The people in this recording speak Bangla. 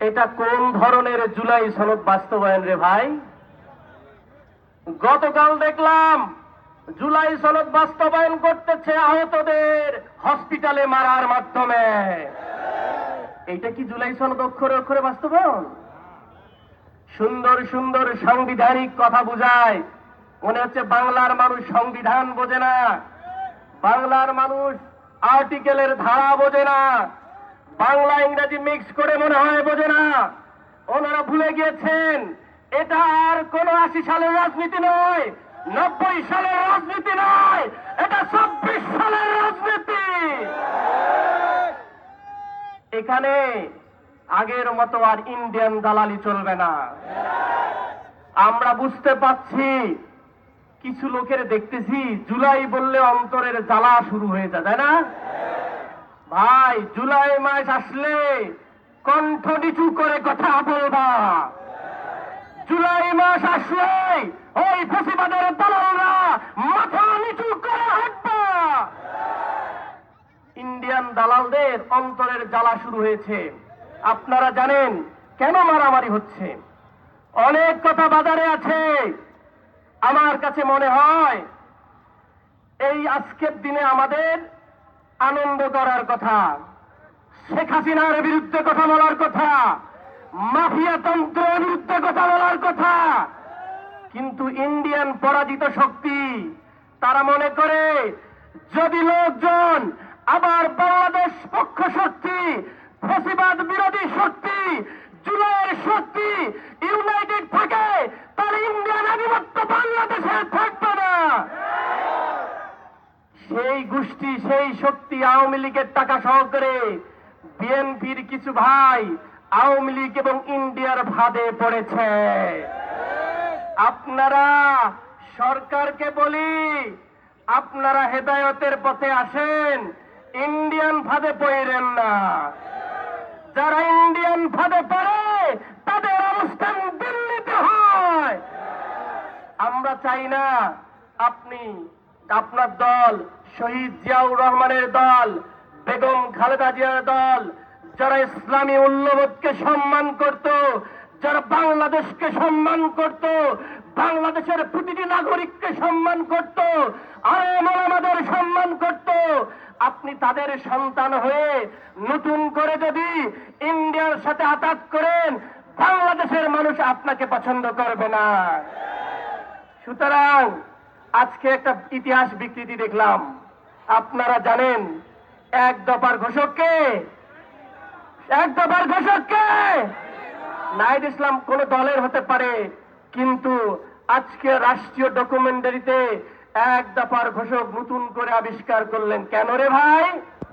এটা কোন ধরনের জুলাই সনদ বাস্তবায়ন রে ভাই? গতকাল দেখলাম জুলাই সনদ বাস্তবায়ন করতেছে আহতদের হসপিটালে মারার মাধ্যমে। এইটা কি জুলাই সনদ অক্ষরে অক্ষরে বাস্তবায়ন? সুন্দর সুন্দর সাংবিধানিক কথা বুঝায়, মনে হচ্ছে বাংলার মানুষ সংবিধান বোঝে না, বাংলার মানুষ আর্টিকেলের ধারা বোঝে না, বাংলা ইংরেজি মিক্স করে মনে হয় বোঝে না। ওনারা ভুলে গিয়েছেন এটা আর কোন 80 সালের রাজনীতি নয়, 90 সালের রাজনীতি নয়, এটা 26 সালের রাজনীতি। এখানে আগের মতো আর ইন্ডিয়ান দালালি চলবে না। আমরা বুঝতে পাচ্ছি, কিছু লোকের দেখতেছি জুলাই বললে অন্তরের জ্বালা শুরু হয়ে যায়, তাই না ভাই? জুলাই মাস আসলে কণ্ঠ নিচু করে কথা বলবা, জুলাই মাস আসলে ওই ফেসিবাদের দালালরা মাথা নিচু করে হাঁটবা। ইন্ডিয়ান দালালদের অন্তরের জ্বালা শুরু হয়েছে। আপনারা জানেন কেন মারামারি হচ্ছে? অনেক কথা বাজারে আছে। আমার কাছে মনে হয় এই আজকের দিনে আমাদের আনন্দ করার কথা, শেখ হাসিনার বিরুদ্ধে কথা বলার কথা, মাফিয়া তন্ত্রের বিরুদ্ধে কথা বলার কথা। কিন্তু ইন্ডিয়ান পরাজিত শক্তি তারা মনে করে যদি লোকজন আবার বাংলাদেশ পক্ষ শক্তি, ফ্যাসিবাদ বিরোধী শক্তি, জুলাইয়ের শক্তি ইউনাইটেড থাকে, তাহলে ইন্ডিয়ান আধিপত্য বাংলাদেশে থাকবে না। সেই গোষ্ঠী, সেই শক্তি আওয়ামী লীগের টাকা সহকারে বিএনপির কিছু ভাই আওয়ামী লীগ এবং ইন্ডিয়ার ফাঁদে পড়েছে। আপনারা সরকারকে বলি, আপনারা হেদায়েতের পথে আসেন, ইন্ডিয়ান ফাঁদে পড়েন না। যারা ইন্ডিয়ান ফাঁদে পড়ে তাদের অবস্থান দিল্লিতে হয়। আমরা চাই না আপনি, আপনার দল, শহীদ জিয়াউর রহমানের দল, বেগম খালেদা জিয়ার দল, যারা ইসলামী মূল্যবোধকে সম্মান করত, যারা বাংলাদেশকে সম্মান করত, বাংলাদেশের প্রতিটি নাগরিককে সম্মান করত, আলেম ওলামাদের সম্মান করত, আপনি তাদের সন্তান হয়ে নতুন করে যদি ইন্ডিয়ার সাথে আঘাত করেন, বাংলাদেশের মানুষ আপনাকে পছন্দ করবে না। সুতরাং আজকে একটা ইতিহাস বিকৃতি দেখলাম। আপনারা জানেন এক দফার ঘোষককে, এক দফার ঘোষককে নাহিদ ইসলাম কোন দলের হতে পারে, কিন্তু আজকে রাষ্ট্রীয় ডকুমেন্টারিতে এক দফার ঘোষক নতুন করে আবিষ্কার করলেন। কেন রে ভাই?